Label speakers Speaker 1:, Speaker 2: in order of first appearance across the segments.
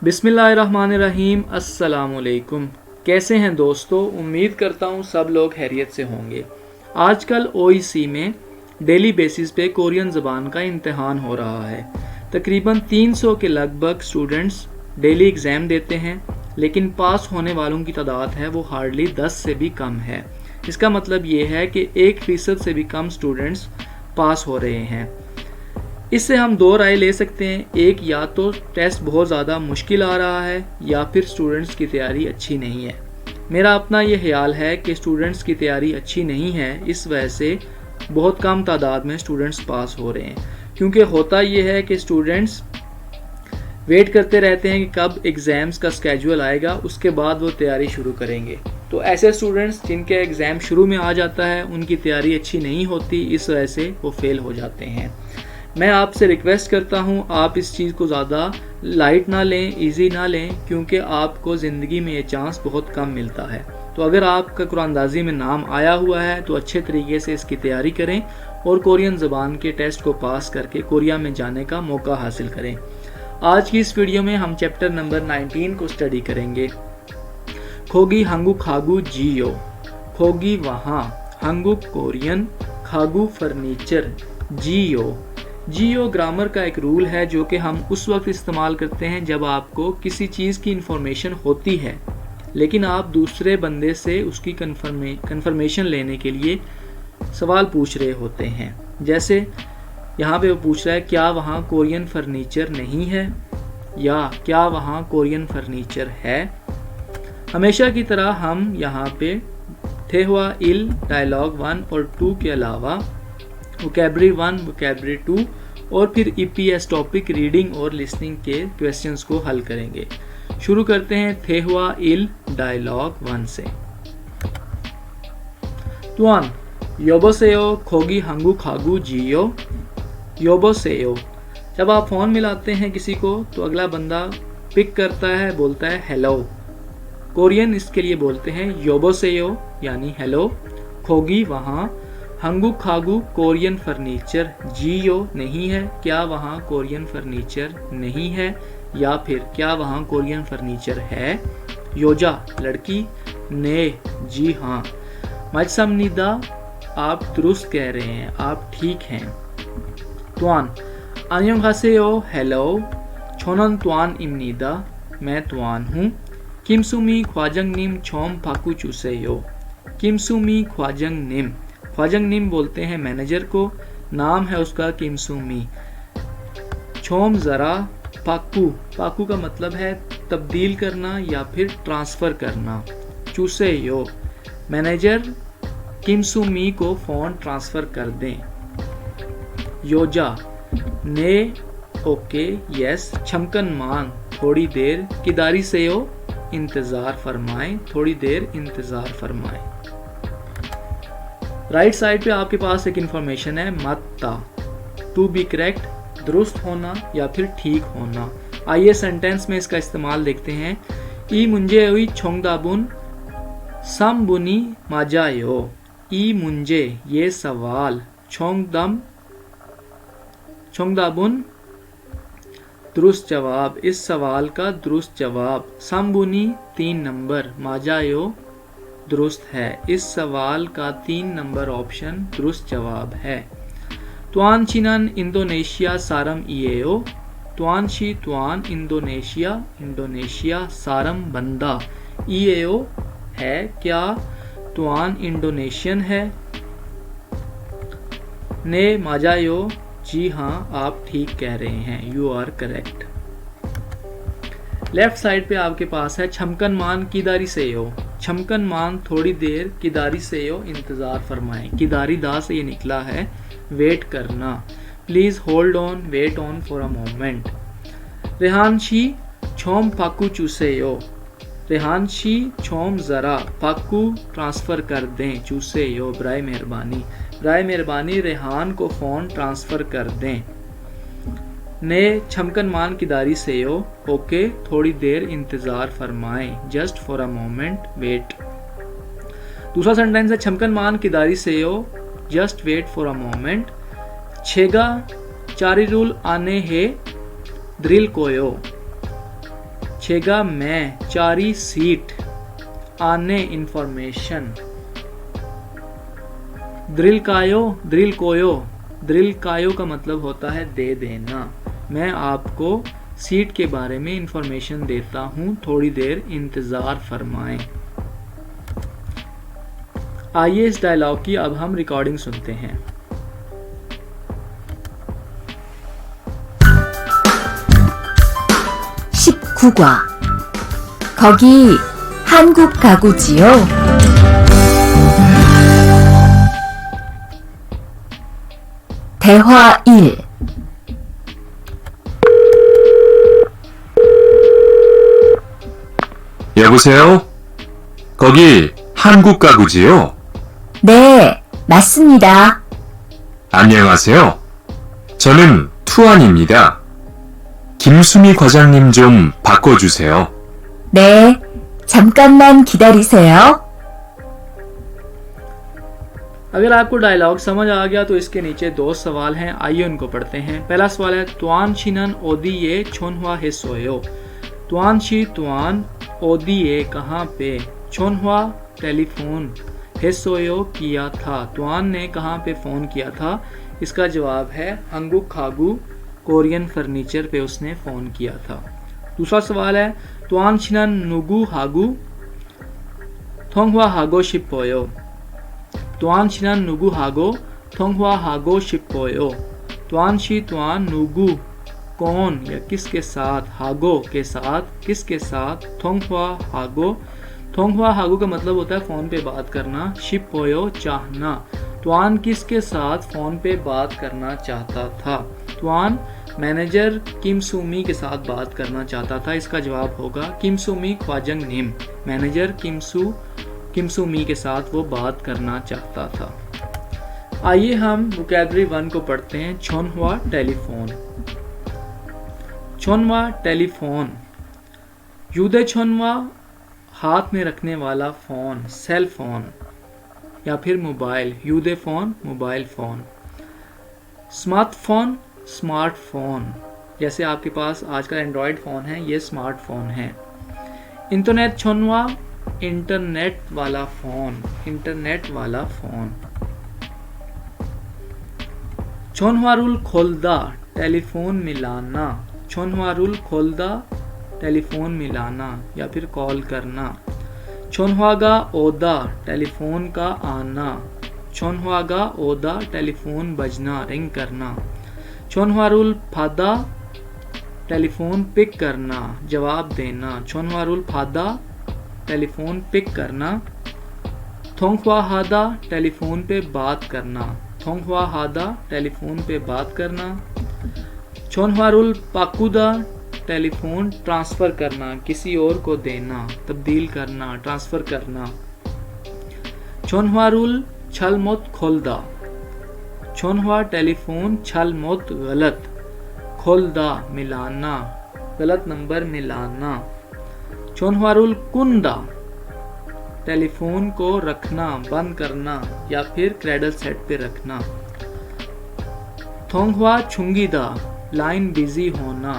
Speaker 1: बिस्मिल्लाहिर्रहमानिर्रहीम। अस्सलामुअलैकुम। कैसे हैं दोस्तों? उम्मीद करता हूँ सब लोग खैरियत से होंगे। आजकल ओईसी में डेली बेसिस पे कोरियन ज़बान का इम्तिहान हो रहा है। तकरीबन 300 के लगभग स्टूडेंट्स डेली एग्ज़ाम देते हैं, लेकिन पास होने वालों की तादाद है वो हार्डली 10 से भी कम है। इसका मतलब ये है कि 1% से भी कम स्टूडेंट्स पास हो रहे हैं। इससे हम दो राय ले सकते हैं, एक या तो टेस्ट बहुत ज़्यादा मुश्किल आ रहा है या फिर स्टूडेंट्स की तैयारी अच्छी नहीं है। मेरा अपना ये ख्याल है कि स्टूडेंट्स की तैयारी अच्छी नहीं है, इस वजह से बहुत कम तादाद में स्टूडेंट्स पास हो रहे हैं। क्योंकि होता ये है कि स्टूडेंट्स वेट करते रहते हैं कि कब एग्ज़ाम्स का स्केड्यूल आएगा, उसके बाद वो तैयारी शुरू करेंगे। तो ऐसे स्टूडेंट्स जिनके एग्ज़ाम शुरू में आ जाता है उनकी तैयारी अच्छी नहीं होती, इस वजह से वो फेल हो जाते हैं। मैं आपसे रिक्वेस्ट करता हूँ आप इस चीज़ को ज़्यादा लाइट ना लें, इजी ना लें, क्योंकि आपको ज़िंदगी में ये चांस बहुत कम मिलता है। तो अगर आपका कुरानदाजी में नाम आया हुआ है तो अच्छे तरीके से इसकी तैयारी करें और कोरियन ज़बान के टेस्ट को पास करके कोरिया में जाने का मौका हासिल करें। आज की इस वीडियो में हम चैप्टर नंबर 19 को स्टडी करेंगे। खोगी हंगू खागू जियो। खोगी वहाँ, हंगू कोरियन, खागू फर्नीचर, जियो। जियो ग्रामर का एक रूल है जो कि हम उस वक्त इस्तेमाल करते हैं जब आपको किसी चीज़ की इन्फॉर्मेशन होती है, लेकिन आप दूसरे बंदे से उसकी कन्फर्मेशन लेने के लिए सवाल पूछ रहे होते हैं। जैसे यहाँ पे वो पूछ रहा है क्या वहाँ कोरियन फर्नीचर नहीं है, या क्या वहाँ कोरियन फर्नीचर है। हमेशा की तरह हम यहाँ पे थेहुआ इल डायलॉग 1 और 2 के अलावा वोकैबुलरी 1, वोकैबुलरी 2 और फिर ईपीएस टॉपिक रीडिंग और लिसनिंग के क्वेश्चंस को हल करेंगे। शुरू करते हैं थेहुआ इल डायलॉग 1 से। तुआन योबोसेयो खोगी हंगू खागू जियो। योबोसेयो, जब आप फ़ोन मिलाते हैं किसी को तो अगला बंदा पिक करता है, बोलता है हेलो। कोरियन इसके लिए बोलते हैं योबोसेयो यानी हेलो। खोगी वहाँ, हंगू खागू कोरियन फर्नीचर, जियो नहीं है, क्या वहाँ कोरियन फर्नीचर नहीं है, या फिर क्या वहाँ कोरियन फर्नीचर है। योजा लड़की, ने जी हाँ। मजसमनिदा, आप दुरुस्त कह रहे हैं, आप ठीक हैं। त्वान अन्योंहासेयो हेलो। छोनन त्वान इमनिदा, मैं त्वान हूँ। किमसुमी ख्वाजंग निम छोम फाकू चुसेयो। किमसुमी ख्वाजंग निम, ख्वाजंग निम बोलते हैं मैनेजर को, नाम है उसका किमसुमी। छोम ज़रा, पाकू, पाकू का मतलब है तब्दील करना या फिर ट्रांसफ़र करना। चूसे यो, मैनेजर किमसुमी को फ़ोन ट्रांसफ़र कर दें। योजा, ने ओके यस। छमकन मान, थोड़ी देर। किदारी से यो, इंतज़ार फरमाएं, थोड़ी देर इंतज़ार फरमाएं। राइट साइड पे आपके पास एक इंफॉर्मेशन है मत्ता, टू बी करेक्ट, दुरुस्त होना या फिर ठीक होना। आइए सेंटेंस में इसका इस्तेमाल देखते हैं। ई मुंजे हुई छोंगदाबुन समबुनी माजायो। ई मुंजे ये सवाल, छोंगदाबुन दुरुस्त जवाब, इस सवाल का दुरुस्त जवाब। समबुनी 3 नंबर, माजायो दुरुस्त है, इस सवाल का 3 नंबर ऑप्शन दुरुस्त जवाब है। त्वान चिनन इंडोनेशिया सारम इएओ। त्वानशी त्वान इंडोनेशिया, इंडोनेशिया सारम बंदा। इएओ है, क्या त्वान इंडोनेशियन है। ने माजायो, जी हाँ आप ठीक कह रहे हैं, you are correct. Left side पे आपके पास है छमकन मान किदारी से हो। छमकन मान थोड़ी देर, किदारी से हो इंतज़ार फरमाएं। किदारी दा से ये निकला है वेट करना। Please hold on, wait on for a moment. रेहानशी छोम पाकू चूसेयो। रेहानशी छोम ज़रा, पाकू ट्रांसफ़र कर दें, चूसेयो बराए मेहरबानी। बराए मेहरबानी रेहान को फ़ोन ट्रांसफ़र कर दें। ने छमकन मान किदारी से हो, ओके थोड़ी देर इंतज़ार फरमाएं, just for a moment wait. दूसरा सेंटेंस है छमकन मान किदारी से हो, just wait for a moment. छेगा चारी रूल आने है, ड्रिल कोयो। चेगा मैं चारी सीट आने इंफॉर्मेशन। द्रिल कायो का मतलब होता है दे देना। मैं आपको सीट के बारे में इंफॉर्मेशन देता हूँ, थोड़ी देर इंतज़ार फरमाएं। आइए इस डायलॉग की अब हम रिकॉर्डिंग सुनते हैं।
Speaker 2: (19과) 거기 한국 가구지요? 대화 1.
Speaker 3: 여보세요? 거기 한국 가구지요?
Speaker 2: 네, 맞습니다.
Speaker 3: 안녕하세요. 저는 투안입니다. 김수미 과장님 좀 바꿔주세요.
Speaker 2: 네, 잠깐만 기다리세요.
Speaker 1: अगर आपको डायलॉग समझ आ गया तो इसके नीचे 2 सवाल हैं, आइए उनको पढ़ते हैं। पहला सवाल है तुआन छिनन ओदिए छोनहुआ हिस्सोयो। तुआन शी तुआन ओदिए कहाँ पे, छोनहुआ टेलीफोन, हिस्सोयो किया था, तुआन ने कहाँ पे फ़ोन किया था। इसका जवाब है हंगुक खागू, कोरियन फर्नीचर पे उसने फ़ोन किया था। दूसरा सवाल है तुआन छिनन नुगु हागू थोंगहुआ हागो शिपोयो। तुआन छिनन नुगु हागो थोंगहुआ हागो शिपोयो। तुआन शी तुआन नुगु कौन या किसके साथ, हागो के साथ, किसके साथ, थोंगहुआ हागो। थोंगहुआ हागो का मतलब होता है फ़ोन पे बात करना, शिपोयो चाहना। तुआन किसके साथ फ़ोन पे बात करना चाहता था। तुआन मैनेजर किम सूमी के साथ बात करना चाहता था। इसका जवाब होगा किम सूमी ख्वाजंग निम, मैनेजर किम सूमी के साथ वो बात करना चाहता था। आइए हम वोकैबुलरी 1 को पढ़ते हैं। छोनहुआ टेलीफोन। छोनहुआ टेलीफोन, यूदे छोनहुआ हाथ में रखने वाला फ़ोन, सेल फोन या फिर मोबाइल, यूदे phone mobile phone. Smartphone smartphone, जैसे आपके पास आजकल एंड्रॉयड फ़ोन है, ये स्मार्टफोन है। इंटरनेट छोनहुआ इंटरनेट वाला फ़ोन, इंटरनेट वाला फ़ोन। छोनहुआरुल खोलदा टेलीफोन मिलाना। छोनहुआरुल खोलदा टेलीफोन मिलाना या फिर कॉल करना। छोनहुआगा ओदा टेलीफोन का आना। छोनहुआगा ओदा टेलीफोन बजना, रिंग करना। छोनहुआरुल फादा टेलीफोन पिक करना, जवाब देना। छोनहुआरुल फादा टेलीफोन पिक करना। थोंगहुआ हादा टेलीफोन पे बात करना। थोंगहुआ हादा टेलीफोन पे बात करना। छोनहुआरुल पाकुदा टेलीफोन ट्रांसफ़र करना, किसी और को देना, तब्दील करना, ट्रांसफ़र करना। छोनहुआरुल छलमोत खोलदा। छोनहुआ टेलीफोन छलमोत गलत, खोलदा मिलाना, गलत नंबर मिलाना। छोनहुआरुल कुंदा टेलीफोन को रखना, बंद करना या फिर क्रेडल सेट पे रखना। थोंगहुआ छुंगीदा लाइन बिजी होना।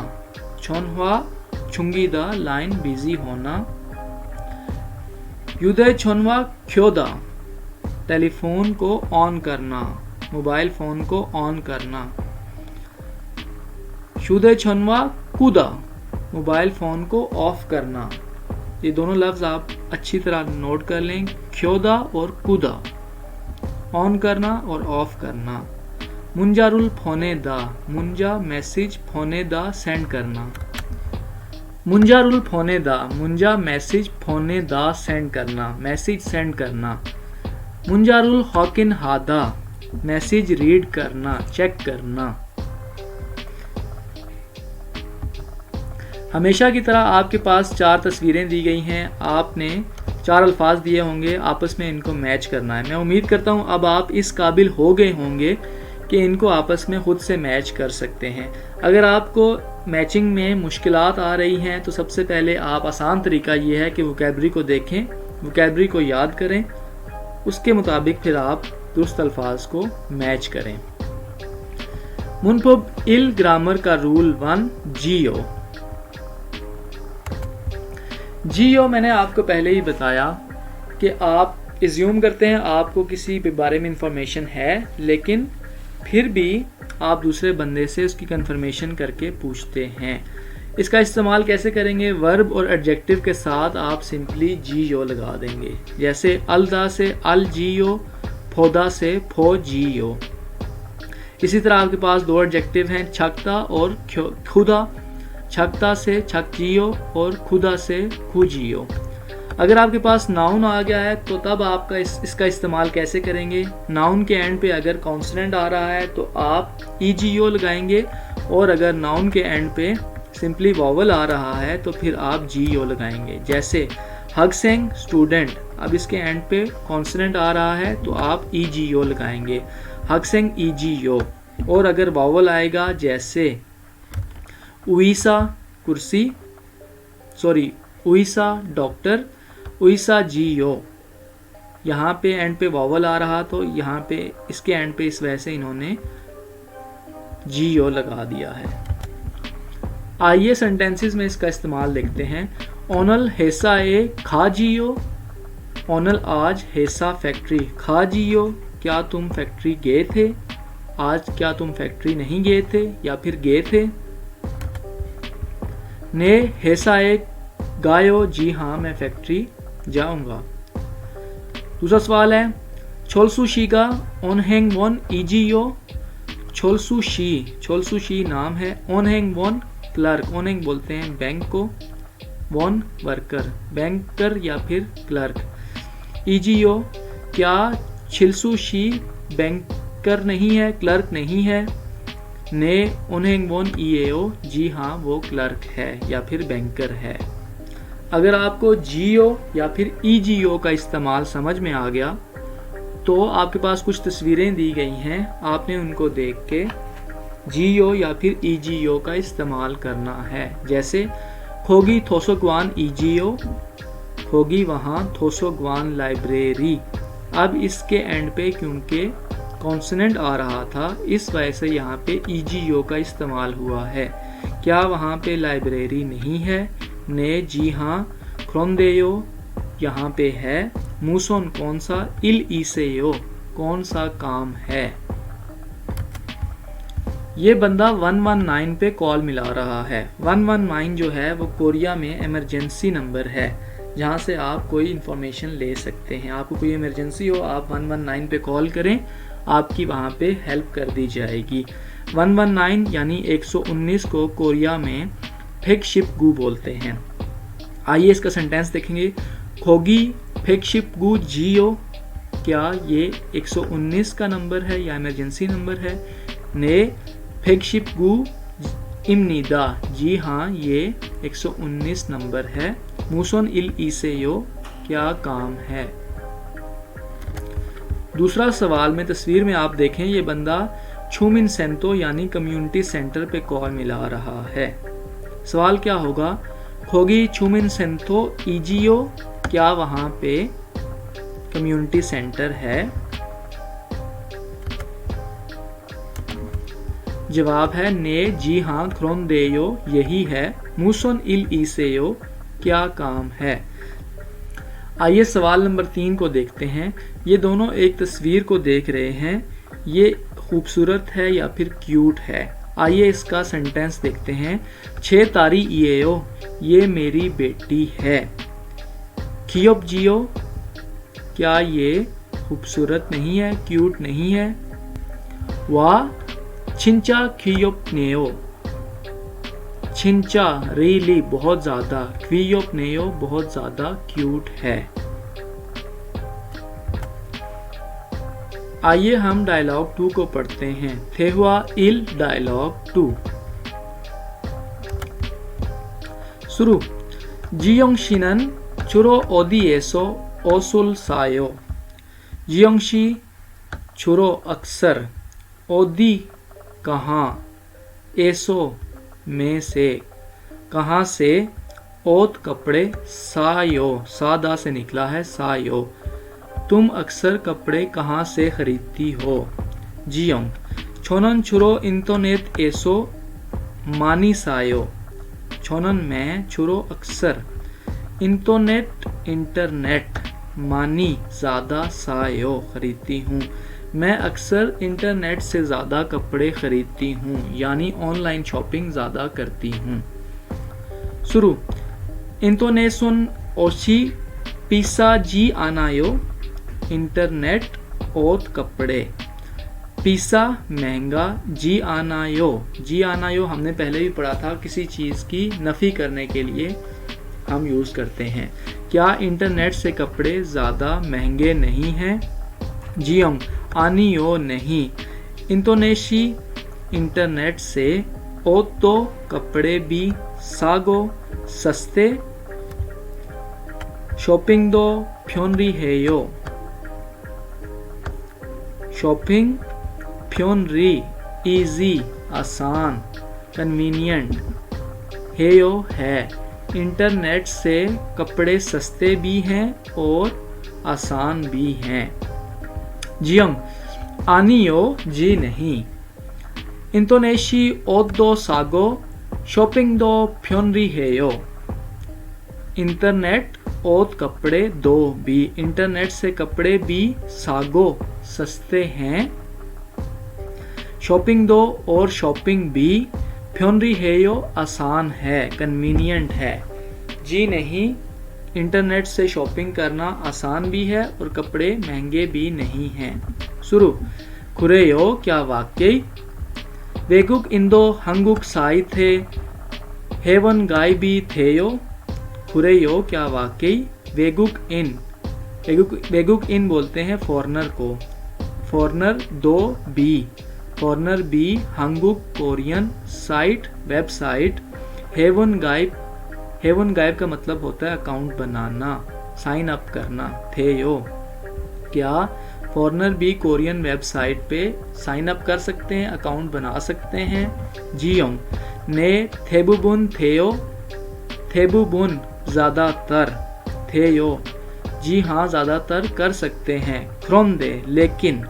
Speaker 1: छोनहुआ छुंगीदा लाइन बिजी होना। युदे छोनहुआ ख्योदा टेलीफोन को ऑन करना, मोबाइल फ़ोन को ऑन करना। शुदे छोनहुआ कुदा मोबाइल फ़ोन को ऑफ करना। ये दोनों लफ्ज़ आप अच्छी तरह नोट कर लें, ख्योदा और कुदा, ऑन करना और ऑफ करना। मुंजारुल फोने दा, मुंजा मैसेज, फोने दा सेंड करना। मुंजारुल फोने दा, मुंजा मैसेज, फोने दा सेंड करना, मैसेज सेंड करना। मुंजारुल हॉकिन हादा मैसेज रीड करना, चेक करना। हमेशा की तरह आपके पास 4 तस्वीरें दी गई हैं, आपने 4 अल्फाज दिए होंगे, आपस में इनको मैच करना है। मैं उम्मीद करता हूँ अब आप इस काबिल हो गए होंगे कि इनको आपस में खुद से मैच कर सकते हैं। अगर आपको मैचिंग में मुश्किलात आ रही हैं तो सबसे पहले आप आसान तरीका ये है कि वोकैबुलरी को देखें, वोकैबुलरी को याद करें, उसके मुताबिक फिर आप दुरुस्त अल्फाज को मैच करें। मुनपुब इल ग्रामर का रूल 1 जियो। जियो मैंने आपको पहले ही बताया कि आप इज्यूम करते हैं आपको किसी के बारे में इंफॉर्मेशन है, लेकिन फिर भी आप दूसरे बंदे से उसकी कंफर्मेशन करके पूछते हैं। इसका इस्तेमाल कैसे करेंगे? वर्ब और एडजेक्टिव के साथ आप सिंपली जियो लगा देंगे। जैसे अलदा से अल जियो, फोदा से फो जियो। इसी तरह आपके पास दो एडजेक्टिव हैं, छकता और खुदा। छकता से छक जियो और खुदा से खु जियो। अगर आपके पास नाउन आ गया है तो तब आपका इसका इस्तेमाल कैसे करेंगे? नाउन के एंड पे अगर कॉन्सोनेंट आ रहा है तो आप ईजीओ लगाएंगे, और अगर नाउन के एंड पे सिंपली वॉवल आ रहा है तो फिर आप जीओ लगाएंगे। जैसे हगसेंग स्टूडेंट, अब इसके एंड पे कॉन्सोनेंट आ रहा है तो आप ईजीओ लगाएंगे, हगसेंग ईजीओ। और अगर वॉवल आएगा जैसे उईसा कुर्सी, सॉरी उईसा डॉक्टर, उईसा जियो, यहाँ पे एंड पे वॉवल आ रहा तो यहाँ पे इसके एंड पे इस वजह से इन्होंने जियो लगा दिया है। आइए सेंटेंसेस में इसका इस्तेमाल देखते हैं। ओनल हेसा ए खा जियो, ओनल आज हेसा फैक्ट्री खा जियो, क्या तुम फैक्ट्री गए थे? आज क्या तुम फैक्ट्री नहीं गए थे या फिर गए थे? ने हेसा ए गायो, जी हाँ मैं फैक्ट्री जाऊंगा। दूसरा सवाल है छोलसू शीगा ओनहेंग वन इजियो, छोलसू शी नाम है, ओनहेंग वन क्लर्क, ओनहेंग बोलते हैं बैंक को, वन वर्कर, बैंकर या फिर क्लर्क। इजियो क्या छिलसू शी बैंकर नहीं है, क्लर्क नहीं है? ने ओनहेंग वन ईएओ, जी हाँ वो क्लर्क है या फिर बैंकर है। अगर आपको जियो या फिर ईजीओ का इस्तेमाल समझ में आ गया तो आपके पास कुछ तस्वीरें दी गई हैं, आपने उनको देख के जियो या फिर ईजीओ का इस्तेमाल करना है। जैसे होगी थोसोगवान ईजीओ, होगी वहाँ थोसोगवान लाइब्रेरी। अब इसके एंड पे क्योंकि कॉन्सोनेंट आ रहा था इस वजह से यहाँ पे ईजीओ का इस्तेमाल हुआ है। क्या वहाँ पे लाइब्रेरी नहीं है? ने जी हाँ क्रोंदेयो यहाँ पे है। मूसोन कौन सा? इल ईसेयो कौन सा काम है? ये बंदा 119 पे कॉल मिला रहा है। 119 जो है वो कोरिया में इमरजेंसी नंबर है जहाँ से आप कोई इंफॉर्मेशन ले सकते हैं। आपको कोई इमरजेंसी हो आप 119 पे कॉल करें, आपकी वहाँ पे हेल्प कर दी जाएगी। 119 यानी 119 को कोरिया में फेकशिपगू बोलते हैं। आइए इसका सेंटेंस देखेंगे। खोगी फेकशिपगू जियो, क्या ये 119 का नंबर है या इमरजेंसी नंबर है? ने फेकशिपगू इमनीदा, जी हाँ ये 119 नंबर है। मूसोन इल ईसेयो क्या काम है? दूसरा सवाल में तस्वीर में आप देखें ये बंदा छूमिन सेंतो यानी कम्युनिटी सेंटर पे कॉल मिला रहा है। सवाल क्या होगा? होगी छूमिन सेंतो ईजियो, क्या वहाँ पे कम्युनिटी सेंटर है? जवाब है ने जी हाँ क्रोंदेयो यही है। मूसोन इल ईसेयो क्या काम है? आइए सवाल नंबर 3 को देखते हैं। ये दोनों एक तस्वीर को देख रहे हैं, ये खूबसूरत है या फिर क्यूट है। आइए इसका सेंटेंस देखते हैं। 6 तारी ईएओ, ये मेरी बेटी है। खियोप जियो, क्या ये खूबसूरत नहीं है, क्यूट नहीं है? वाह छिंचा खियोप नेओ, छिंचा रियली बहुत ज्यादा, खियोप नेओ बहुत ज्यादा क्यूट है। आइए हम डायलॉग 2 को पढ़ते हैं। थेहुआ इल डायलॉग 2 शुरू। जियोंगशी는 주로 어디에서 옷을 사요? जियोंगशी 주로 अक्सर, ओदी कहाँ, एसो में से, कहाँ से, ओत कपड़े, सायो सादा से निकला है सायो, तुम अक्सर कपड़े कहाँ से खरीदती हो? जियोंग छोनन छुरो इंटरनेट एसो मानी सायो, छोनन में छुरो अक्सर, इंटरनेट मानी ज़्यादा सायो खरीदती हूँ। मैं अक्सर इंटरनेट से ज़्यादा कपड़े खरीदती हूँ, यानी ऑनलाइन शॉपिंग ज़्यादा करती हूँ। शुरू इंटोनेशन ओशी पिसा जी आनायो, इंटरनेट और कपड़े। पिसा महंगा, जी आनायो हमने पहले भी पढ़ा था, किसी चीज़ की नफ़ी करने के लिए हम यूज़ करते हैं। क्या इंटरनेट से कपड़े ज़्यादा महंगे नहीं हैं? जियम आनियो नहीं। इंटोनेशी इंटरनेट से, ओ तो कपड़े भी सागो सस्ते। शॉपिंग दो फ्योनरी हेयो, शॉपिंग फ्योनरी इजी आसान कन्वीनियंट, हेयो है। इंटरनेट से कपड़े सस्ते भी हैं और आसान भी हैं। जियम आनियो जी नहीं। इंटोनेशी ओदो सागो, शॉपिंग दो फ्योनरी हेयो। इंटरनेट और कपड़े दो भी, इंटरनेट से कपड़े भी सागो सस्ते हैं। शॉपिंग दो और शॉपिंग भी, फ्योनरी हेयो आसान है कन्वीनियंट है। जी नहीं, इंटरनेट से शॉपिंग करना आसान भी है और कपड़े महंगे भी नहीं हैं। शुरू खुरेयो क्या वाकई। वेगुक इंदो हंगुक साई थे, हेवन गाय भी थेयो। खुरेयो क्या वाकई। वेगुक इन बोलते हैं फॉरनर को। फॉरनर दो बी, फॉरनर बी। हंगुक कोरियन, साइट वेबसाइट। हेवन गाइब का मतलब होता है अकाउंट बनाना, साइन अप करना। थेयो क्या फॉरनर भी कोरियन वेबसाइट पे साइन अप कर सकते हैं, अकाउंट बना सकते हैं। जियोंग ने थेबुबुन थेयो, थेबुबुन ज़्यादातर। थेयो जी हाँ ज़्यादातर कर सकते हैं। ख्रोंदे लेकिन।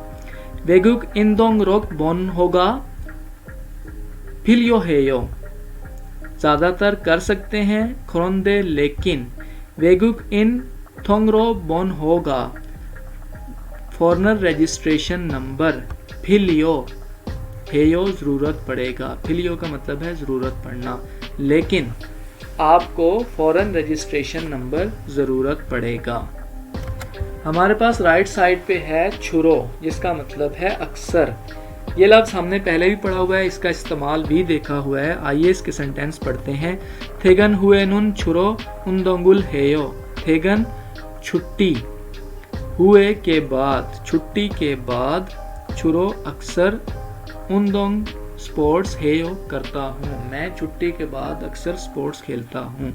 Speaker 1: वेगुक इंदोंग रोक बोन होगा, फिलियो हेयो ज़्यादातर कर सकते हैं। ख्रोंदे लेकिन। वेगुक इन थोंगरो बोन होगा, फॉरनर रजिस्ट्रेशन नंबर। फिलियो हेयो ज़रूरत पड़ेगा, फिलियो का मतलब है ज़रूरत पड़ना, लेकिन आपको फॉरेन रजिस्ट्रेशन नंबर ज़रूरत पड़ेगा। हमारे पास राइट साइड पे है छुरो, जिसका मतलब है अक्सर। ये लफ्ज़ हमने पहले भी पढ़ा हुआ है, इसका इस्तेमाल भी देखा हुआ है। आइए इसके सेंटेंस पढ़ते हैं। थेगन हुए नुन छुरो उन्दोंगुल हेयो। थेगन छुट्टी, हुए के बाद छुट्टी के बाद, छुरो अक्सर, उन्दोंग स्पोर्ट्स हेयो करता हूँ। मैं छुट्टी के बाद अक्सर स्पोर्ट्स खेलता हूँ।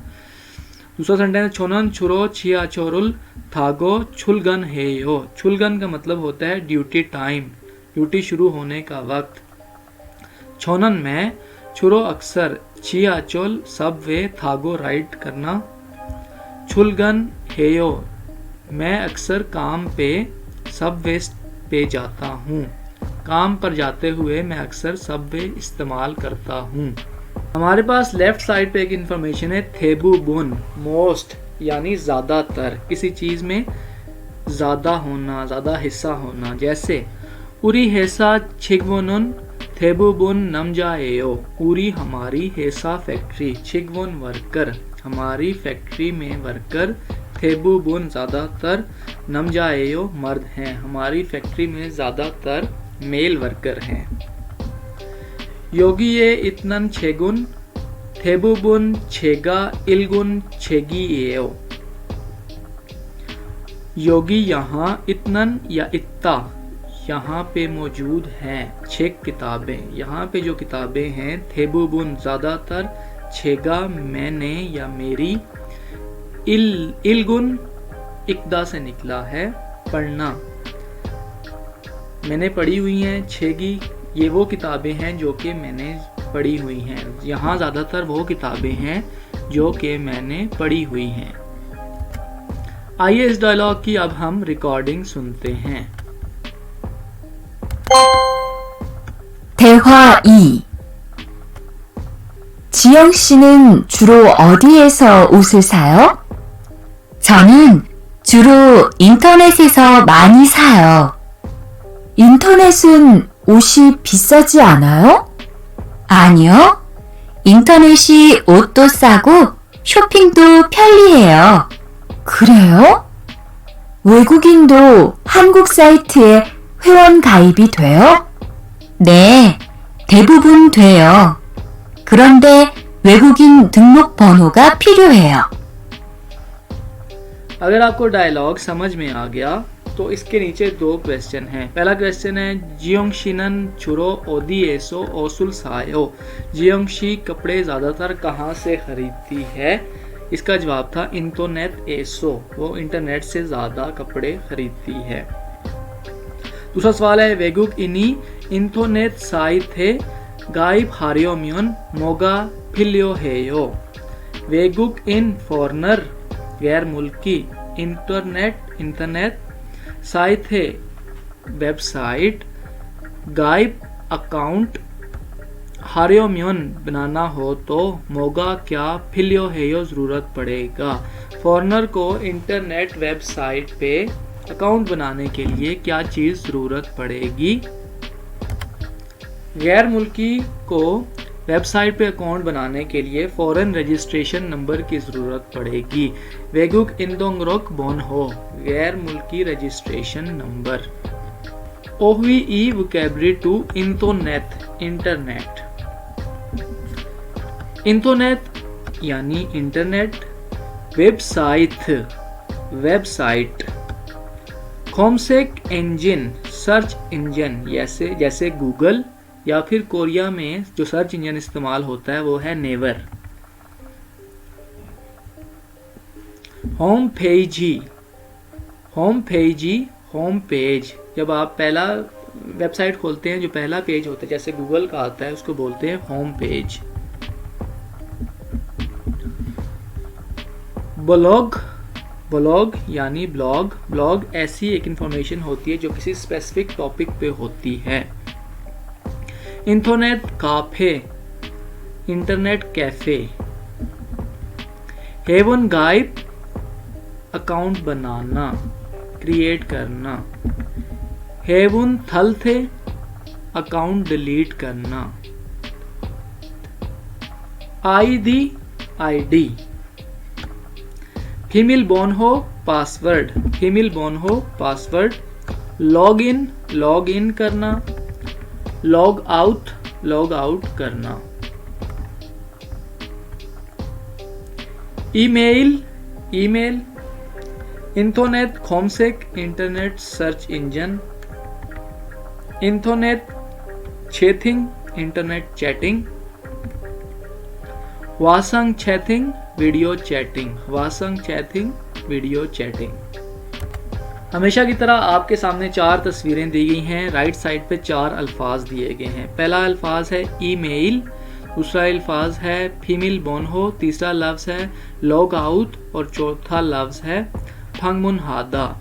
Speaker 1: दूसरा सेंटेंस छोनन छुरो छिया चोरुल थागो छुलगन हेयो। छुलगन का मतलब होता है ड्यूटी टाइम, ड्यूटी शुरू होने का वक्त। छोनन में, छुरो अक्सर, छिया चोल सबवे, थागो राइड करना। छुलगन हेयो मैं अक्सर काम पे सबवे पे जाता हूँ। काम पर जाते हुए मैं अक्सर सबवे इस्तेमाल करता हूँ। हमारे पास लेफ्ट साइड पे एक इंफॉर्मेशन है थेबुबुन, मोस्ट यानी ज़्यादातर, किसी चीज़ में ज़्यादा होना, ज़्यादा हिस्सा होना। जैसे उरी हेसा छिगवुनुन थेबुबुन नमजाएयो। उरी हमारी, हेसा फैक्ट्री, छिगवुन वर्कर हमारी फैक्ट्री में वर्कर, थेबुबुन ज़्यादातर, नमजाएयो मर्द हैं, हमारी फैक्ट्री में ज़्यादातर मेल वर्कर हैं। योगी ये इतनन छेगुन थेबुबुन छेगा इल्गुन छेगीएयो। योगी यहाँ, इतनन या इत्ता यहाँ पे मौजूद हैं। छेक किताबें, यहाँ पे जो किताबें हैं। थेबुबुन ज़्यादातर, छेगा मैंने या मेरी, इल्गुन इक्दा से निकला है पढ़ना, मैंने पढ़ी हुई हैं। छेगी ये वो किताबें हैं जो कि मैंने पढ़ी हुई हैं। यहाँ ज़्यादातर वो किताबें हैं जो कि मैंने पढ़ी हुई हैं। आइए इस डायलॉग की अब हम रिकॉर्डिंग सुनते हैं।
Speaker 2: 대화 2. 지영 씨는 주로 어디에서 옷을 사요? 저는 주로 인터넷에서 많이 사요. 인터넷은 옷이 비싸지 않아요? 아니요. 인터넷이 옷도 싸고 쇼핑도 편리해요. 그래요? 외국인도 한국 사이트에 회원 가입이 돼요? 네, 대부분 돼요. 그런데 외국인 등록 번호가 필요해요.
Speaker 1: अगर आपको डायलॉग समझ में आ गया तो इसके नीचे दो क्वेश्चन हैं। पहला क्वेश्चन है जियोंगशिनन चुरो ओदी एसो ओसुल सायो। जियोंगशी कपड़े ज़्यादातर कहाँ से खरीदती है? इसका जवाब था इंटरनेट एसो, वो इंटरनेट से ज़्यादा कपड़े खरीदती है। दूसरा सवाल है वेगुक इनी इंटरनेट साइथे गाइब हारियोमियन मोगा फिलियो हेयो। वेगुक इन फॉरनर गैर मुल्की इंटरनेट साइथे वेबसाइट गाइब अकाउंट हारियोमियन बनाना हो तो मोगा क्या फिलियो हेयो ज़रूरत पड़ेगा। फॉरनर को इंटरनेट वेबसाइट पे अकाउंट बनाने के लिए क्या चीज़ ज़रूरत पड़ेगी? गैर मुल्की को वेबसाइट पे अकाउंट बनाने के लिए फॉरेन रजिस्ट्रेशन नंबर की ज़रूरत पड़ेगी। वेगुक इंदोंगरोक बोन हो गैर मुल्की रजिस्ट्रेशन नंबर। ओहवी ई वोकैबुलरी टू इंटरनेट। इंटरनेट यानी इंटरनेट, वेबसाइट, खोमसेक इंजन सर्च इंजन जैसे गूगल या फिर कोरिया में जो सर्च इंजन इस्तेमाल होता है वो है नेवर। होम पेज जब आप पहला वेबसाइट खोलते हैं जो पहला पेज होता है जैसे गूगल का आता है उसको बोलते हैं होम पेज। ब्लॉग यानी ब्लॉग ऐसी एक इंफॉर्मेशन होती है जो किसी स्पेसिफिक टॉपिक पे होती है। Internet cafe. हेवन गाइब अकाउंट बनाना, क्रिएट करना। हेवन थल थे अकाउंट डिलीट करना। आईडी फीमेल बोर्न हो पासवर्ड। लॉग इन करना। लॉग आउट करना। ईमेल इंटरनेट खोमसेक internet search engine. Internet chatting internet chatting. वासंग चैटिंग वीडियो चैटिंग। हमेशा की तरह आपके सामने 4 तस्वीरें दी गई हैं। राइट साइड पे 4 अल्फाज दिए गए हैं। पहला अल्फाज है ईमेल, दूसरा अल्फाज है फीमेल बोनहो, तीसरा लफ्ज़ है लॉग आउट और चौथा लफ्ज़ है फंगमुनहादा।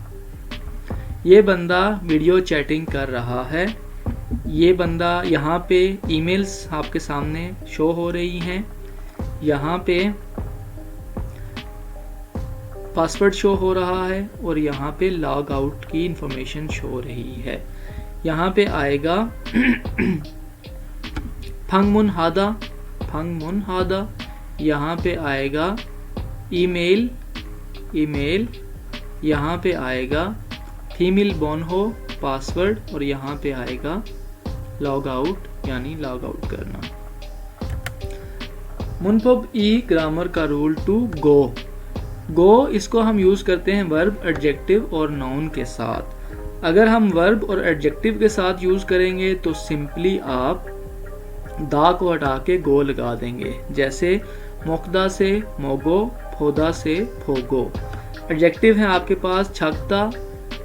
Speaker 1: ये बंदा वीडियो चैटिंग कर रहा है। ये बंदा यहाँ पे ईमेल्स आपके सामने शो हो रही हैं। यहाँ पे पासवर्ड शो हो रहा है और यहाँ पे लॉग आउट की इंफॉर्मेशन शो हो रही है। यहाँ पे आएगा फंगमुनहादा। यहाँ पे आएगा ईमेल। यहाँ पे आएगा फीमेल बोनहो पासवर्ड और यहाँ पे आएगा लॉग आउट यानी लॉग आउट करना। मुनपब ई ग्रामर का रूल टू गो इसको हम यूज करते हैं वर्ब, एडजेक्टिव और नाउन के साथ। अगर हम वर्ब और एडजेक्टिव के साथ यूज करेंगे तो सिंपली आप दा को हटा के गो लगा देंगे। जैसे मोकदा से मोगो, फोदा से फोगो। एडजेक्टिव है आपके पास छकता,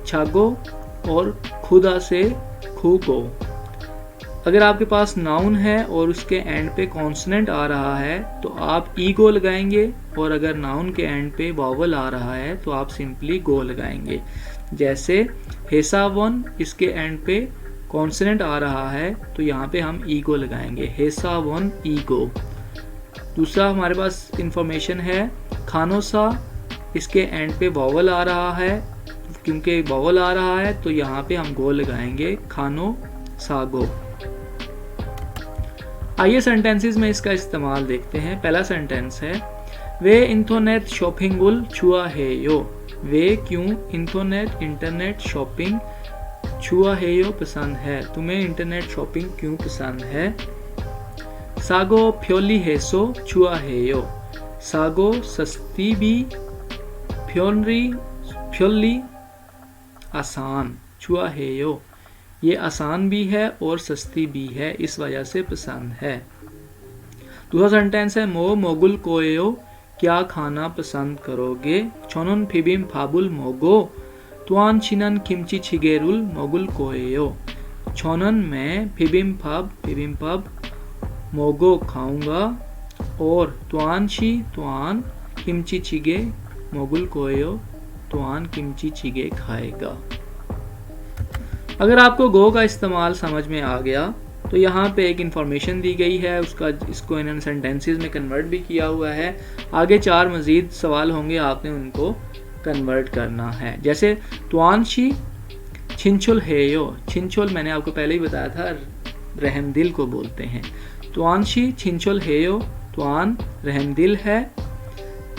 Speaker 1: छगो और खुदा से खुगो। अगर आपके पास नाउन है और उसके एंड पे कॉन्सोनेंट आ रहा है तो आप ई गो लगाएंगे, और अगर नाउन के एंड पे वावल आ रहा है तो आप सिंपली गो लगाएंगे। जैसे हेसावन, इसके एंड पे कॉन्सोनेंट आ रहा है तो यहाँ पे हम ई गो लगाएंगे, हेसावन ई गो। दूसरा हमारे पास इंफॉर्मेशन है खानोसा इसके एंड पे वॉवल आ रहा है, क्योंकि वॉवल आ रहा है तो यहाँ पे हम गो लगाएंगे, खानो सागो। आइए सेंटेंसेस में इसका इस्तेमाल देखते हैं। पहला सेंटेंस है वे इंटरनेट शॉपिंगुल छुआ है यो। वे क्यों इंटरनेट शॉपिंग छुआ है यो पसंद है, तुम्हें इंटरनेट शॉपिंग क्यों पसंद है। सागो फ्योली हेसो छुआ है यो। सागो सस्ती भी, फ्योली आसान, छुआ है यो ये आसान भी है और सस्ती भी है, इस वजह से पसंद है। दूसरा सेंटेंस है मो मोगुल कोयो, क्या खाना पसंद करोगे। छोनन फिबिम फाबुल मोगो, तुआन छिनन किमची छिगेरुल मोगुल कोयो। छोनन में फिबिम पब मोगो खाऊंगा, और तुआन किमची छिगे मोगुल कोयो, तुआन किमची छिगे खाएगा। अगर आपको गो का इस्तेमाल समझ में आ गया तो यहाँ पे एक इन्फॉर्मेशन दी गई है, इसको इन्होंने सेंटेंसेस में कन्वर्ट भी किया हुआ है। आगे 4 मज़ीद सवाल होंगे, आपने उनको कन्वर्ट करना है। जैसे तुआनशी छिंचुल हेयो, छिंचुल मैंने आपको पहले ही बताया था रहमदिल को बोलते हैं। तुआनशी छिंचुल हेयो, तुआन रहमदिल है,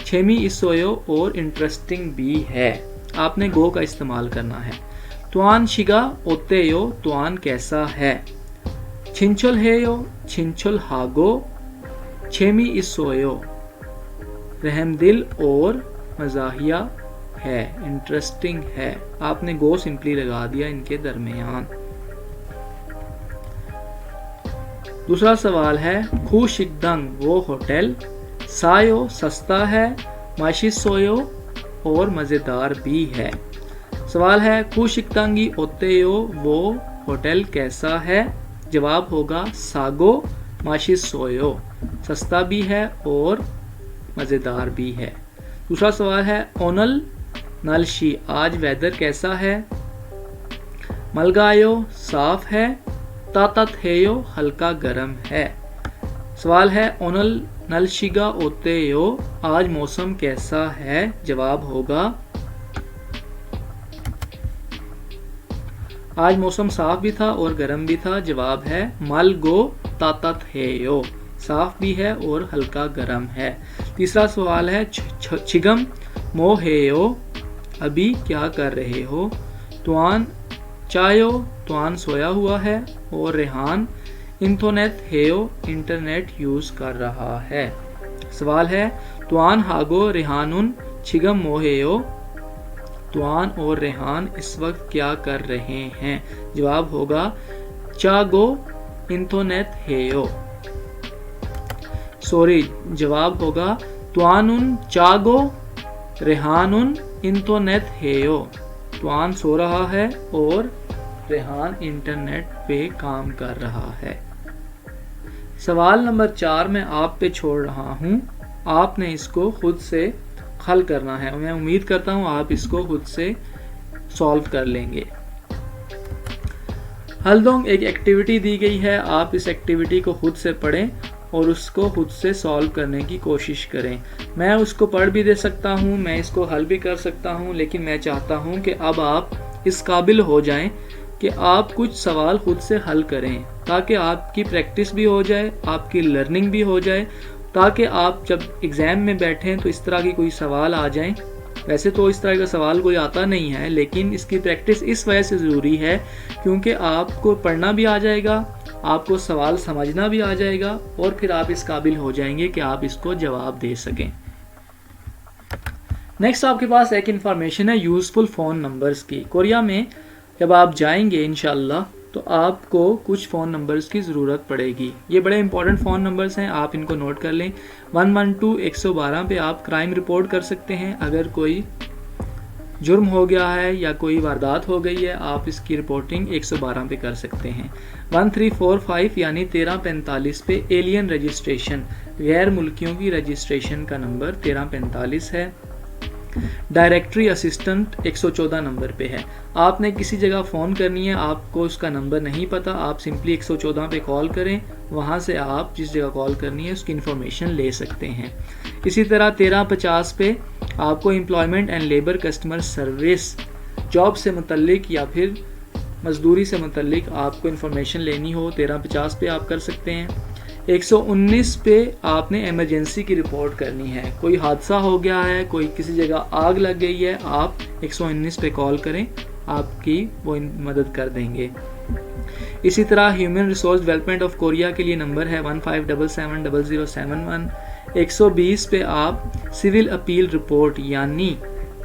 Speaker 1: छेमी इसोयो और इंटरेस्टिंग भी है। आपने गो का इस्तेमाल करना है। तुआन शिगा ओतेयो, तुआन कैसा है। छिंचुल हेयो, छिंचुल हागो, छेमी इसोयो रहमदिल और मजाहिया है, इंटरेस्टिंग है। आपने गो सिंपली लगा दिया इनके दरमियान। दूसरा सवाल है खुशिकदंग वो होटल, सायो सस्ता है, माशिसोयो और मजेदार भी है। सवाल है खुशिकदंगी ओतेयो वो होटल कैसा है। जवाब होगा सागो माशिसोयो, सस्ता भी है और मजेदार भी है। दूसरा सवाल है ओनल नलशी, आज वेदर कैसा है। मलगायो साफ है, तातात हेयो हल्का गर्म है। सवाल है ओनल नलशिगा ओतेयो, आज मौसम कैसा है। जवाब होगा आज मौसम साफ भी था और गर्म भी था। जवाब है मलगो तातात हेयो, साफ भी है और हल्का गर्म है। तीसरा सवाल है छिगम मो हेयो, अभी क्या कर रहे हो। तुआन चायो, तुआन सोया हुआ है, और रेहान इंटरनेट हेयो, इंटरनेट यूज कर रहा है। सवाल है तुआन हागो रेहानुन छिगम मोहेयो, तुआन और रेहान इस वक्त क्या कर रहे हैं। जवाब होगा चागो इंटरनेट हेयो, जवाब होगा तुआनुन चागो रेहानुन इंटरनेट हेयो, तुआन सो रहा है और रेहान इंटरनेट पे काम कर रहा है। सवाल नंबर 4 मैं आप पे छोड़ रहा हूँ, आपने इसको खुद से हल करना है। मैं उम्मीद करता हूँ आप इसको खुद से सॉल्व कर लेंगे। हलदोंग एक एक्टिविटी दी गई है, आप इस एक्टिविटी को खुद से पढ़ें और उसको खुद से सॉल्व करने की कोशिश करें। मैं उसको पढ़ भी दे सकता हूँ, मैं इसको हल भी कर सकता हूँ, लेकिन मैं चाहता हूँ कि अब आप इस काबिल हो जाएं कि आप कुछ सवाल खुद से हल करें, ताकि आपकी प्रैक्टिस भी हो जाए, आपकी लर्निंग भी हो जाए, ताकि आप जब एग्ज़ाम में बैठें तो इस तरह की कोई सवाल आ जाएं। वैसे तो इस तरह का सवाल कोई आता नहीं है, लेकिन इसकी प्रैक्टिस इस वजह से ज़रूरी है क्योंकि आपको पढ़ना भी आ जाएगा, आपको सवाल समझना भी आ जाएगा और फिर आप इस काबिल हो जाएंगे कि आप इसको जवाब दे सकें। नेक्स्ट आपके पास एक इन्फॉर्मेशन है यूज़फुल फ़ोन नंबर्स की। कोरिया में जब आप जाएंगे इंशाल्लाह तो आपको कुछ फ़ोन नंबर्स की ज़रूरत पड़ेगी। ये बड़े इंपॉर्टेंट फ़ोन नंबर्स हैं, आप इनको नोट कर लें। 112-112 पे आप क्राइम रिपोर्ट कर सकते हैं। अगर कोई जुर्म हो गया है या कोई वारदात हो गई है, आप इसकी रिपोर्टिंग 112 पे कर सकते हैं। 1345 यानी 1345 पे एलियन रजिस्ट्रेशन, गैर मुल्कियों की रजिस्ट्रेशन का नंबर 1345 है। डायरेक्टरी असिस्टेंट 114 नंबर पे है। आपने किसी जगह फ़ोन करनी है, आपको उसका नंबर नहीं पता, आप सिंपली 114 पे कॉल करें, वहाँ से आप जिस जगह कॉल करनी है उसकी इन्फॉर्मेशन ले सकते हैं। इसी तरह 1350 पे आपको employment and labour customer service job से मुतल्लिक या फिर मजदूरी से मुतल्लिक आपको इन्फॉर्मेशन लेनी हो 1350 पे आप कर सकते हैं। 119 पे आपने इमरजेंसी की रिपोर्ट करनी है, कोई हादसा हो गया है, कोई किसी जगह आग लग गई है, आप 119 पे कॉल करें, आपकी वो मदद कर देंगे। इसी तरह human resource development of Korea के लिए नंबर है 15770071। 120 पे आप सिविल अपील रिपोर्ट यानी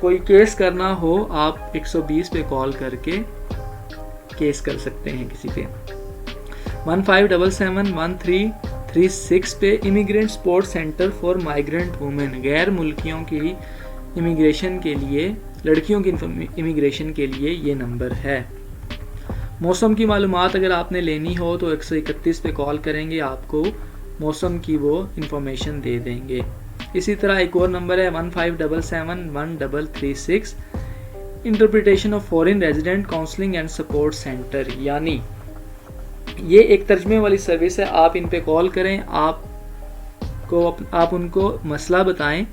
Speaker 1: कोई केस करना हो, आप 120 पे कॉल करके केस कर सकते हैं किसी पे। 15771336 पे immigrant support centre for migrant women, गैर मुल्कियों की इमिग्रेशन के लिए, लड़कियों की इमिग्रेशन के लिए ये नंबर है। मौसम की मालूमात अगर आपने लेनी हो तो 131 पे कॉल करेंगे, आपको मौसम की वो इंफॉर्मेशन दे देंगे। इसी तरह एक और नंबर है 15771336 interpretation of foreign resident counselling and support centre, यानी ये एक तर्जमे वाली सर्विस है। आप इन पे कॉल करें, आप उनको मसला बताएं,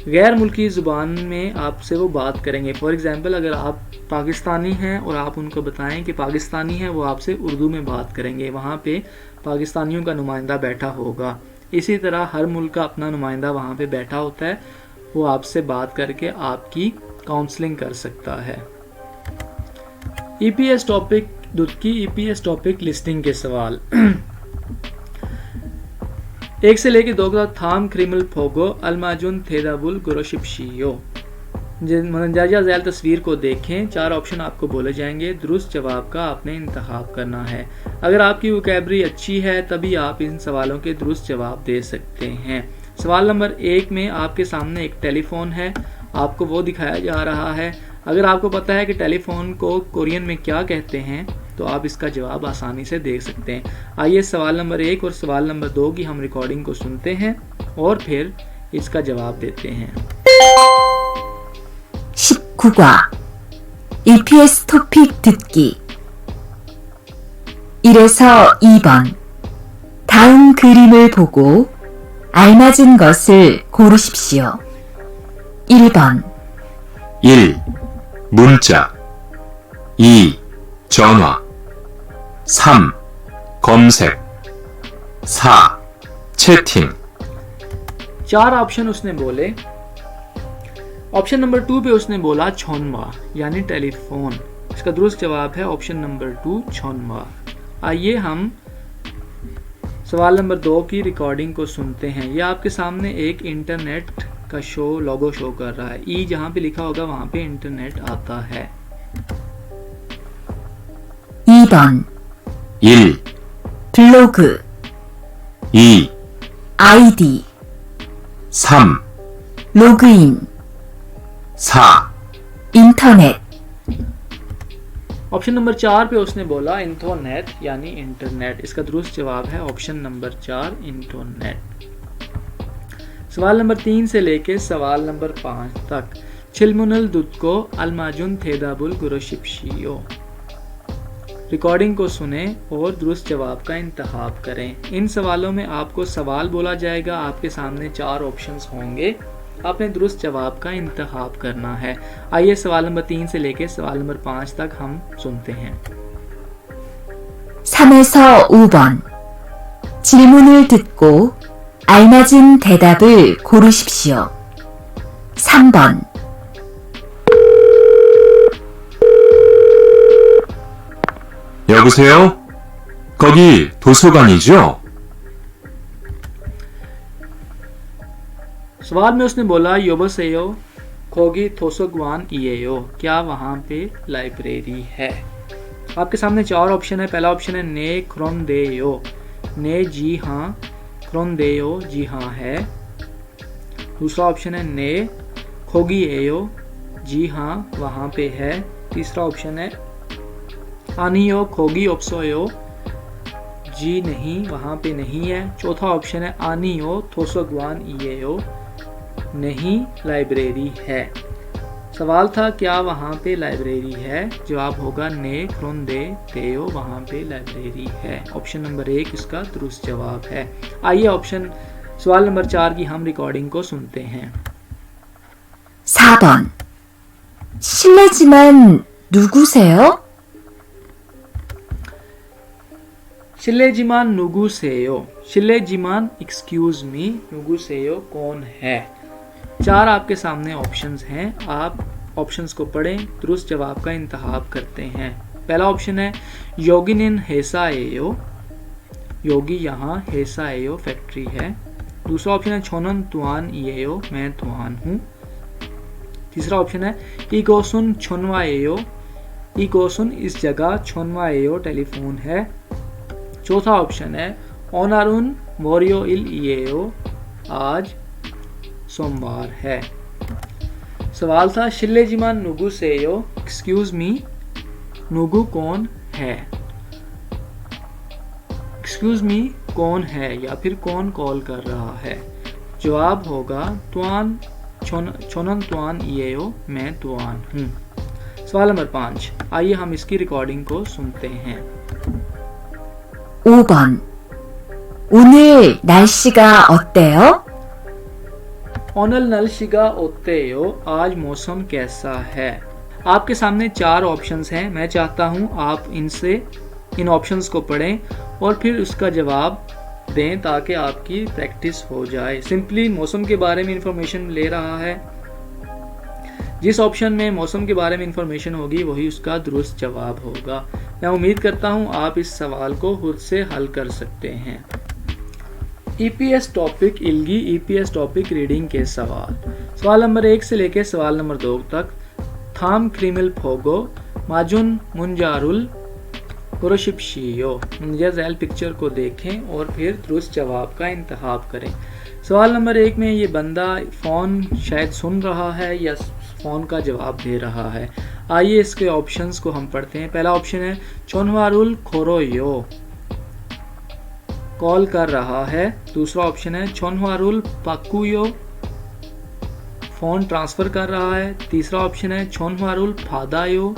Speaker 1: गैर मुल्की ज़ुबान में आपसे वो बात करेंगे। फॉर एग्जांपल अगर आप पाकिस्तानी हैं और आप उनको बताएं कि पाकिस्तानी हैं, वो आपसे उर्दू में बात करेंगे, वहाँ पे पाकिस्तानियों का नुमाइंदा बैठा होगा। इसी तरह हर मुल्क का अपना नुमाइंदा वहाँ पे बैठा होता है, वो आपसे बात करके आपकी काउंसलिंग कर सकता है। ईपीएस टॉपिक दुदकी ईपीएस टॉपिक लिस्टिंग के सवाल 1 से लेकर 2 का थाम क्रिमल फोगो अलमाजुन थेदाबुल गुरोशिप्शियो। मंदरजा झैल तस्वीर को देखें, 4 ऑप्शन आपको बोले जाएंगे, दुरुस्त जवाब का आपने इंतखाब करना है। अगर आपकी वोकैबरी अच्छी है तभी आप इन सवालों के दुरुस्त जवाब दे सकते हैं। सवाल नंबर 1 में आपके सामने एक टेलीफोन है, आपको वो दिखाया जा रहा है। अगर आपको पता है कि टेलीफोन को कोरियन में क्या कहते हैं तो आप इसका जवाब आसानी से दे सकते हैं। आइए सवाल नंबर 1 और सवाल नंबर 2 की हम रिकॉर्डिंग को सुनते हैं और फिर इसका जवाब देते हैं।
Speaker 2: 19과 EPS 토픽 듣기 1에서 2번 다음 그림을 보고 알맞은 것을 고르십시오. 1번
Speaker 3: 1. 문자 2. 전화 3. 검색 4. 채팅
Speaker 1: 4 ऑप्शन उसने बोले। ऑप्शन नंबर 2 पे उसने बोला छोनवा यानी टेलीफोन। इसका दुरुस्त जवाब है ऑप्शन नंबर 2 छोनवा। आइए हम सवाल नंबर 2 की रिकॉर्डिंग को सुनते हैं। ये आपके सामने एक इंटरनेट का लोगो शो कर रहा है। ई जहाँ पे लिखा होगा वहाँ पे इंटरनेट आता है।
Speaker 2: 2번
Speaker 3: 1.
Speaker 2: 블로그
Speaker 3: 2.
Speaker 2: 아이디
Speaker 3: 3.
Speaker 2: 로그인
Speaker 3: 4.
Speaker 2: 인터넷
Speaker 1: ऑप्शन नंबर 4 पे उसने बोला इंटरनेट यानी इंटरनेट। इसका दुरुस्त जवाब है ऑप्शन नंबर 4 इंटरनेट। सवाल नंबर 3 से लेके सवाल नंबर 5 तक छिलमुनल दुदको अलमाजुन थेदाबुल गुरोशिप्शियो। रिकॉर्डिंग को सुने और दुरुस्त जवाब का इंतखाब करें। इन सवालों में आपको सवाल बोला जाएगा, आपके सामने 4 ऑप्शंस होंगे, आपने दुरुस्त जवाब का इंतखाब करना है। आइए सवाल नंबर 3 से लेके सवाल नंबर 5 तक हम सुनते हैं।
Speaker 2: 3에서 5번 질문을 듣고 알맞은 대답을 고르십시오. 3번
Speaker 3: 여보세요? 거기 도서관이죠?
Speaker 1: सवाल में उसने बोला योबसेयो खोगी थोसोगवान इएयो, क्या वहाँ पे लाइब्रेरी है। आपके सामने 4 ऑप्शन है। पहला ऑप्शन है ने क्रोनदेयो, ने जी हाँ, क्रोनदेयो जी हाँ है। दूसरा ऑप्शन है ने खोगी एयो, जी हाँ वहाँ पे है। तीसरा ऑप्शन है आनियो खोगी ओप्सोयो, जी नहीं वहाँ पे नहीं है। चौथा ऑप्शन है आनियो थोसोगवान इएयो, नहीं लाइब्रेरी है। सवाल था क्या वहाँ पे लाइब्रेरी है, जवाब होगा ने क्रोनदे तेयो, वहाँ पे लाइब्रेरी है। ऑप्शन नंबर 1 इसका दुरुस्त जवाब है। आइए सवाल नंबर 4 की हम रिकॉर्डिंग को सुनते हैं।
Speaker 2: 4번. 실례지만 누구세요?
Speaker 1: शिलेजिमान नुगुसेयो, शिलेजिमान एक्सक्यूज मी, नुगुसेयो कौन है। 4 आपके सामने ऑप्शंस हैं, आप ऑप्शंस को पढ़ें, दुरुस्त जवाब का इंतखाब करते हैं। पहला ऑप्शन है योगिनिन हेसाएयो, योगी यहाँ, हेसाएयो फैक्ट्री है। दूसरा ऑप्शन है छोनन तुआन येयो, मैं तुआन हूँ। तीसरा ऑप्शन है इगोसुन छोनवाएयो, इगोसुन इस जगह, छोनवाएयो टेलीफोन है। चौथा ऑप्शन है ओनारुन मोरियो इल येयो, आज सोमवार है। सवाल था शिलेजिमान नुगु सेयो, एक्सक्यूज मी, नुगु कौन है। एक्सक्यूज मी कौन है या फिर कौन कॉल कर रहा है। जवाब होगा तुआन, छोनन तुआन येयो, मैं तुआन हूँ। सवाल नंबर 5, आइए हम इसकी रिकॉर्डिंग को सुनते हैं।
Speaker 2: 5번. 오늘 날씨가 어때요?
Speaker 1: ओनल नलशिगा ओत्तेयो, आज मौसम कैसा है। आपके सामने 4 ऑप्शंस हैं, मैं चाहता हूं आप इन ऑप्शंस को पढ़ें और फिर उसका जवाब दें ताकि आपकी प्रैक्टिस हो जाए। सिंपली मौसम के बारे में इंफॉर्मेशन ले रहा है, जिस ऑप्शन में मौसम के बारे में इंफॉर्मेशन होगी वही उसका दुरुस्त जवाब होगा। मैं उम्मीद करता हूं आप इस सवाल को खुद से हल कर सकते हैं। ईपीएस टॉपिक इल्गी, ईपीएस टॉपिक रीडिंग के सवाल। सवाल नंबर 1 से लेकर सवाल नंबर 2 तक। थाम क्रिमिल फोगो माजुन मुंजारुल पुरशिप्शियो, मुंजा झैल पिक्चर को देखें और फिर दुरुस्त जवाब का इंतखाब करें। सवाल नंबर 1 में ये बंदा फ़ोन शायद सुन रहा है या फ़ोन का जवाब दे रहा है। आइए इसके ऑप्शंस को हम पढ़ते हैं। पहला ऑप्शन है चोनवारुल खोरोयो, कॉल कर रहा है। दूसरा ऑप्शन है चोनवारुल पाकुयो, फोन ट्रांसफर कर रहा है। तीसरा ऑप्शन है चोनवारुल फादायो,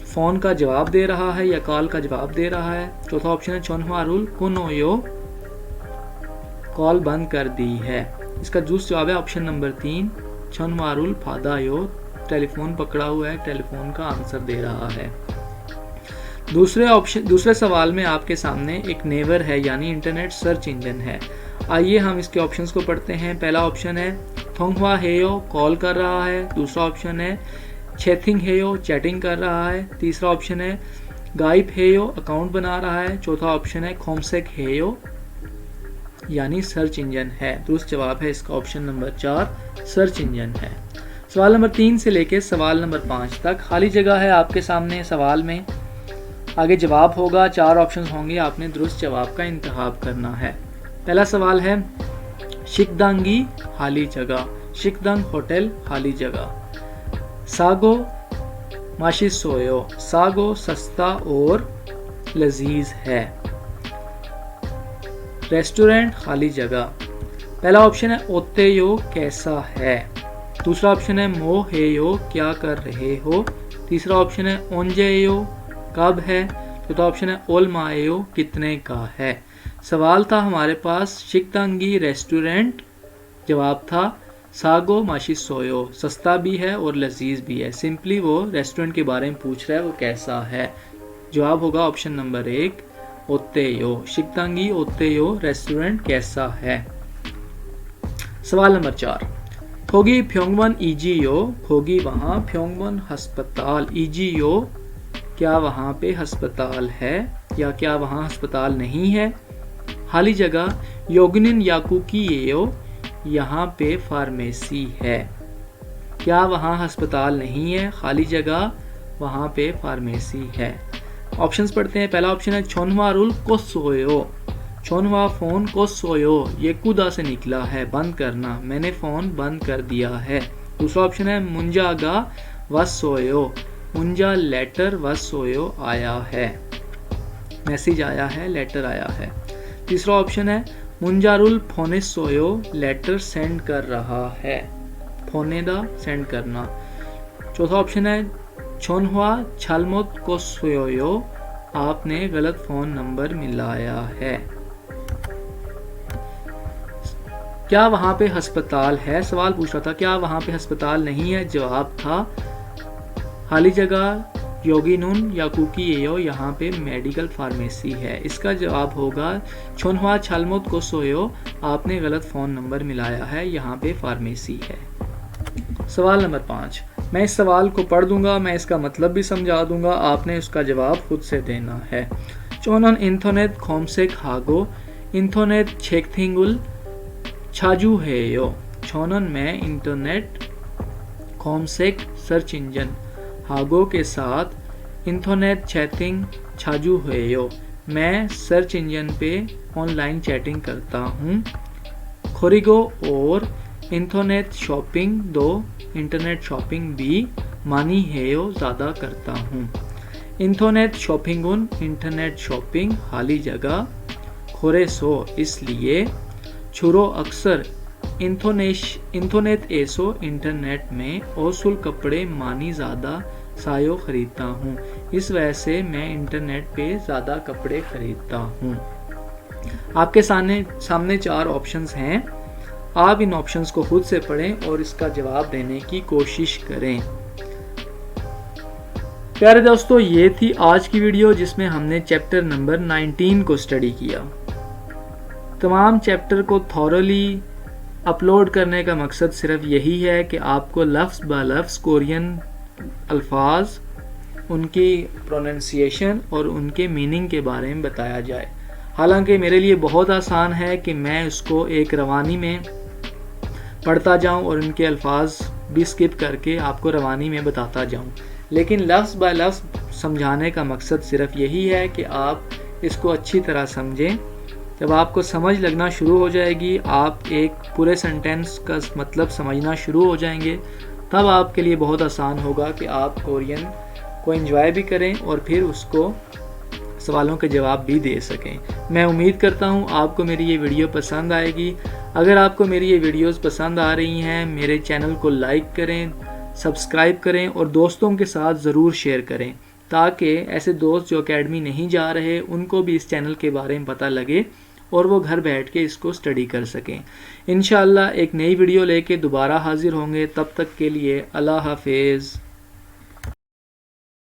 Speaker 1: फोन का जवाब दे रहा है या कॉल का जवाब दे रहा है। चौथा ऑप्शन है चोनवारुल कुनोयो, कॉल बंद कर दी है। इसका दूसरा जवाब है ऑप्शन नंबर 3 चोनवारुल फादायो, टेलीफोन पकड़ा हुआ है, टेलीफोन का आंसर दे रहा है। दूसरे सवाल में आपके सामने एक नेवर है यानी इंटरनेट सर्च इंजन है। आइए हम इसके ऑप्शंस को पढ़ते हैं। पहला ऑप्शन है थोंगवा हेयो, कॉल कर रहा है। दूसरा ऑप्शन है चेथिंग हेयो, चैटिंग कर रहा है। तीसरा ऑप्शन है गाइप हेयो, अकाउंट बना रहा है। चौथा ऑप्शन है खोमसेक हेयो यानी सर्च इंजन है। दूसरा जवाब है इसका ऑप्शन नंबर 4 सर्च इंजन है। सवाल नंबर 3 से लेकर सवाल नंबर 5 तक खाली जगह है आपके सामने। सवाल में आगे जवाब होगा, 4 ऑप्शंस होंगे, आपने दुरुस्त जवाब का इंतखाब करना है। पहला सवाल है शिकदांगी खाली जगह, शिकदांग होटल खाली जगह। सागो माशिसोयो, सागो सस्ता और लजीज है। रेस्टोरेंट खाली जगह। पहला ऑप्शन है ओतेयो, कैसा है। दूसरा ऑप्शन है मो हेयो, क्या कर रहे हो। तीसरा ऑप्शन है ओंजेयो, कब है। चौथा ऑप्शन है ओलमायो, कितने का है। सवाल था हमारे पास शिकदांगी रेस्टोरेंट, जवाब था सागो माशिसोयो, सस्ता भी है और लजीज भी है। सिंपली वो रेस्टोरेंट के बारे में पूछ रहा है, वो कैसा है। जवाब होगा ऑप्शन नंबर 1 ओतेयो, शिकदांगी ओतेयो रेस्टोरेंट कैसा है। सवाल नंबर 4 खोगी फ्योंगवन ईजीयो, खोगी वहाँ, फ्योंगवन अस्पताल, ईजीयो क्या वहाँ पे अस्पताल है या क्या वहाँ अस्पताल नहीं है। खाली जगह योगनिन याकुकीयो, यहाँ पे फार्मेसी है। क्या वहाँ अस्पताल नहीं है। खाली जगह वहाँ पे फार्मेसी है। ऑप्शंस पढ़ते हैं। पहला ऑप्शन है छोनवारुल कोसोयो, छोनवा फोन कोसोयो, ये कुदा से निकला है, बंद करना, मैंने फोन बंद कर दिया है। दूसरा ऑप्शन है मुंजागा वसोयो, मुंजा लेटर वसोयो आया है, मैसेज आया है, लेटर आया है। तीसरा ऑप्शन है मुंजारुल फोनेसोयो, लेटर सेंड कर रहा है, फोनेदा सेंड करना। चौथा ऑप्शन है छोनवा छलमोत कोसोयो, आपने गलत फोन नंबर मिलाया है। क्या वहाँ पे अस्पताल है, सवाल पूछ रहा था क्या वहाँ पे अस्पताल नहीं है, जवाब था खाली जगह योगी नून या कुकी एयो, यहाँ पे मेडिकल फार्मेसी है। इसका जवाब होगा छोनवा छालमोत को सोयो, आपने गलत फ़ोन नंबर मिलाया है, यहाँ पे फार्मेसी है। सवाल नंबर 5, मैं इस सवाल को पढ़ दूंगा, मैं इसका मतलब भी समझा दूंगा, आपने उसका जवाब खुद से देना है। चोनन इंथोनेट खोमसेक हागो इंथोनेट छेकथिंगुल छाजू हेयो। चोनन में इंटरनेट खोमसेक सर्च इंजन हागो के साथ इंटरनेट चैटिंग छाजू हेयो, मैं सर्च इंजन पे ऑनलाइन चैटिंग करता हूँ। खोरिगो और इंटरनेट शॉपिंग दो, इंटरनेट शॉपिंग भी मानी हेयो, ज़्यादा करता हूँ। इंटरनेट शॉपिंगुन इंटरनेट शॉपिंग हाली जगह खोरे सो, इसलिए छुरो अक्सर इंटरनेट एसो, इंटरनेट में ओसुल कपड़े मानी ज़्यादा सायो खरीदता हूँ, इस वजह से मैं इंटरनेट पे ज़्यादा कपड़े खरीदता हूँ। आपके सामने 4 ऑप्शंस हैं, आप इन ऑप्शंस को खुद से पढ़ें और इसका जवाब देने की कोशिश करें। प्यारे दोस्तों, ये थी आज की वीडियो जिसमें हमने चैप्टर नंबर 19 को स्टडी किया। तमाम चैप्टर को थॉरली अपलोड करने का मकसद सिर्फ यही है कि आपको लफ्ज़ ब लफ्ज़ कोरियन अल्फाज, उनकी प्रोनंसिएशन और उनके मीनिंग के बारे में बताया जाए। हालांकि मेरे लिए बहुत आसान है कि मैं इसको एक रवानी में पढ़ता जाऊं और उनके अल्फाज भी स्किप करके आपको रवानी में बताता जाऊं, लेकिन लफ्ज़ ब लफ्ज़ समझाने का मकसद सिर्फ यही है कि आप इसको अच्छी तरह समझें। जब आपको समझ लगना शुरू हो जाएगी, आप एक पूरे सेंटेंस का मतलब समझना शुरू हो जाएंगे, तब आपके लिए बहुत आसान होगा कि आप कोरियन को एंजॉय भी करें और फिर उसको सवालों के जवाब भी दे सकें। मैं उम्मीद करता हूँ आपको मेरी ये वीडियो पसंद आएगी। अगर आपको मेरी ये वीडियोस पसंद आ रही हैं, मेरे चैनल को लाइक करें, सब्सक्राइब करें और दोस्तों के साथ ज़रूर शेयर करें, ताकि ऐसे दोस्त जो एकेडमी नहीं जा रहे उनको भी इस चैनल के बारे में पता लगे और वो घर बैठ के इसको स्टडी कर सकें। इंशाअल्लाह एक नई वीडियो लेके दोबारा हाजिर होंगे, तब तक के लिए अल्लाह हाफिज़।